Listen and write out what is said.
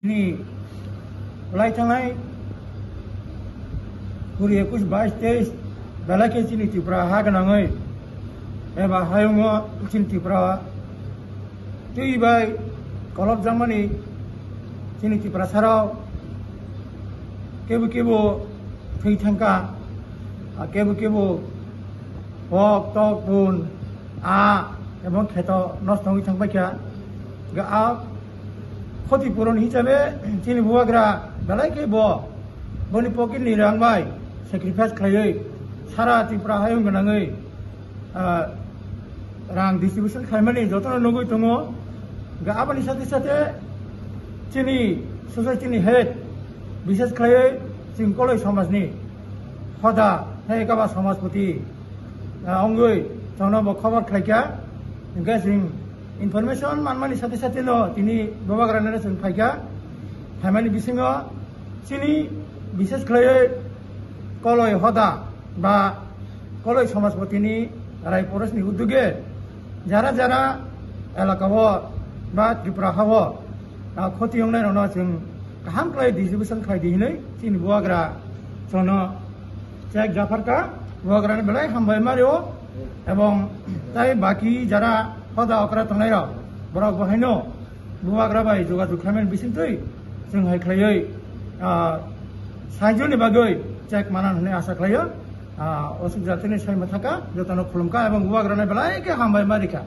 ni mulai tangai 2021-22 bala ke chini Tripura ha ganangai eba hayungo chini Tripura tui bai kolop jamani chini Tripura sarao kebu thui thangka kebu hok tok bun এবং ক্ষেত নষ্ট হয়ে থাকবে গা ক্ষতিপূরণ হিসাবে চিনি বুয়াগ্রা বেলাইকে বনি পকেট নি রাংবাই স্যাক্রিফাইস খাইयै সারা ত্রিপুরা হায়ং गोनाङै রাং ডিস্ট্রিবিউশন খাইমানি যতন নগৈ दङ গা আবানি সাথে চিনি সোসাইটিनि हेड বিশেষ খাইयै जों कलेज समाजनि हदा हेगाबा समाजपति अंगै जोंनो खबर खाइका जों इनफरमेशन मानमानि साथे नो तिनि बाबाग्राने जों खाइका हामानि बिसिङाव चिनि विशेष खायै कलय हदा बा कलय समाजपतिनि राय परसनि उद्योगे যারা एलाकाव बा त्रिपुरा हाव क्षति हंनाय रनो जों गाहाम खाय डिस्ट्रिबिउशन खाय दिनै चिनि बुवाग्रा जोंनो চেক জাফারকা বুয়াগ্রানে বেলায় হামबाय मारियो এবং তাই বাকি যারা হদা অকরা তংনাই র বড় বহাইনো বুয়াগ্রা বাই যোগাযোগ খামেন বিसिंतै जों हायख्लायै साइजनि बागै চেক मानान होननाय आसा खालायो असुख जातिनि सायमा थाका जतन खुलुमका এবং बुवाग्राने बेलायके हामबाय मारिका